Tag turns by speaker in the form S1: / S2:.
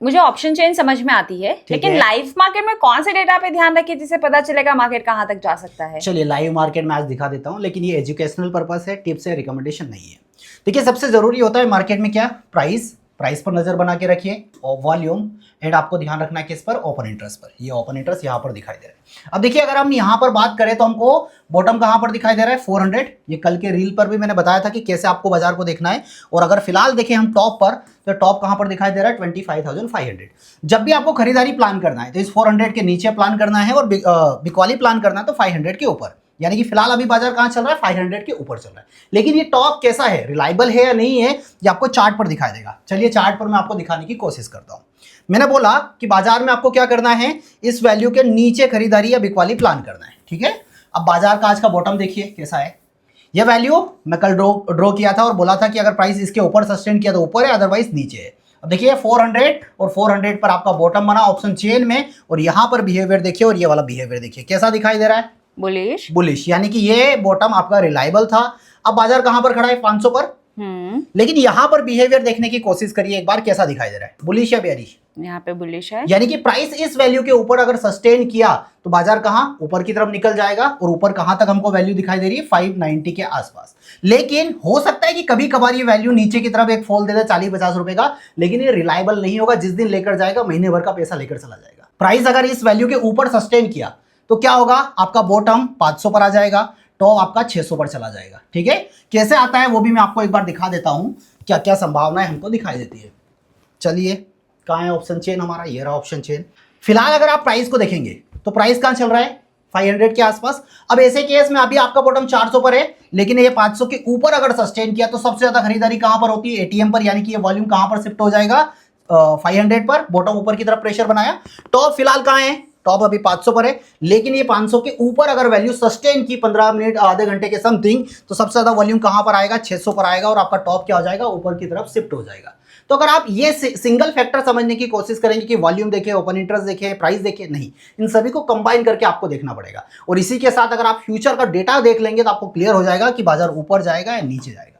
S1: मुझे option chain समझ में आती है, लेकिन लाइव मार्केट में कौन से डेटा पे ध्यान रखें जिससे पता चलेगा मार्केट कहाँ तक जा सकता है?
S2: चलिए लाइव मार्केट में आज दिखा देता हूँ, लेकिन ये एजुकेशनल पर्पस है, टिप्स है, रिकमेंडेशन नहीं है। देखिए सबसे जरूरी होता है मार्केट में क्या, प्राइस पर नजर बना के रखिए, और वॉल्यूम, एंड आपको ध्यान रखना है किस पर, ओपन इंटरेस्ट पर। ये ओपन इंटरेस्ट यहाँ पर दिखाई दे रहा है। अब देखिए अगर हम यहाँ पर बात करें तो हमको बॉटम कहाँ पर दिखाई दे रहा है, 400। ये कल के रील पर भी मैंने बताया था कि कैसे आपको बाजार को देखना है। और अगर फिलहाल देखें हम टॉप पर, तो टॉप कहाँ पर दिखाई दे रहा है, 25,500। जब भी आपको खरीदारी प्लान करना है तो इस 400 के नीचे प्लान करना है, और बिकवाली प्लान करना है तो 500 के ऊपर। यानी कि फिलहाल अभी बाजार कहाँ चल रहा है, 500 के ऊपर चल रहा है। लेकिन ये टॉप कैसा है, रिलायबल है या नहीं है, ये आपको चार्ट पर दिखाई देगा। चलिए चार्ट पर मैं आपको दिखाने की कोशिश करता हूं। मैंने बोला कि बाजार में आपको क्या करना है, इस वैल्यू के नीचे खरीदारी या बिकवाली प्लान करना है, ठीक है। अब बाजार का आज का बॉटम देखिए कैसा है। यह वैल्यू मैं कल ड्रॉ किया था और बोला था कि अगर प्राइस इसके ऊपर सस्टेन किया तो ऊपर है, अदरवाइज नीचे है। अब देखिए 400 और 400 पर आपका बॉटम बना ऑप्शन चेन में, और यहां पर बिहेवियर देखिए और ये वाला बिहेवियर देखिए कैसा दिखाई दे रहा है, बुलिश। यानी कि ये बॉटम आपका रिलायबल था। अब बाजार कहां पर खड़ा है, 500 पर। लेकिन यहां पर बिहेवियर देखने की कोशिश करिए एक बार, कैसा दिखाई दे रहा है, बुलिश या बेयरिश?
S1: यहाँ पे बुलिश है।
S2: यानी कि प्राइस इस वैल्यू के ऊपर अगर सस्टेन किया तो बाजार कहां, ऊपर की तरफ निकल जाएगा। और ऊपर कहां तक हमको वैल्यू दिखाई दे रही है, 590 के आसपास। लेकिन हो सकता है कि कभी कभार ये वैल्यू नीचे की तरफ एक फॉल दे दे 40-50 रुपए का, लेकिन ये रिलायबल नहीं होगा। जिस दिन लेकर जाएगा महीने भर का पैसा लेकर चला जाएगा। प्राइस अगर इस वैल्यू के ऊपर सस्टेन किया तो क्या होगा, आपका बॉटम 500 पर आ जाएगा, टॉप आपका 600 पर चला जाएगा, ठीक है। कैसे आता है वो भी मैं आपको एक बार दिखा देता हूं, क्या क्या संभावनाएं हमको दिखाई देती है। चलिए कहाँ है ऑप्शन चेन हमारा, ये रहा ऑप्शन चेन। फिलहाल अगर आप प्राइस को देखेंगे तो प्राइस कहाँ चल रहा है, 500 के आसपास। अब ऐसे केस में अभी आपका बॉटम 400 पर है, लेकिन ये 500 के ऊपर अगर सस्टेन किया तो सबसे ज्यादा खरीदारी कहां पर होती है, एटीएम पर। यानी कि ये वॉल्यूम कहां पर शिफ्ट हो जाएगा, 500 पर। बॉटम ऊपर की तरफ प्रेशर बनाया। टॉप फिलहाल कहां है, टॉप अभी 500 पर है, लेकिन ये 500 के ऊपर अगर वैल्यू सस्टेन की 15 मिनट आधे घंटे के समथिंग, तो सबसे ज्यादा वॉल्यूम कहां पर आएगा, 600 पर आएगा, और आपका टॉप क्या हो जाएगा, ऊपर की तरफ शिफ्ट हो जाएगा। तो अगर आप ये सिंगल फैक्टर समझने की कोशिश करेंगे कि वॉल्यूम देखें, ओपन इंटरेस्ट देखें, प्राइस देखें, नहीं, इन सभी को कंबाइन करके आपको देखना पड़ेगा। और इसी के साथ अगर आप फ्यूचर का डेटा देख लेंगे तो आपको क्लियर हो जाएगा कि बाजार ऊपर जाएगा या नीचे जाएगा।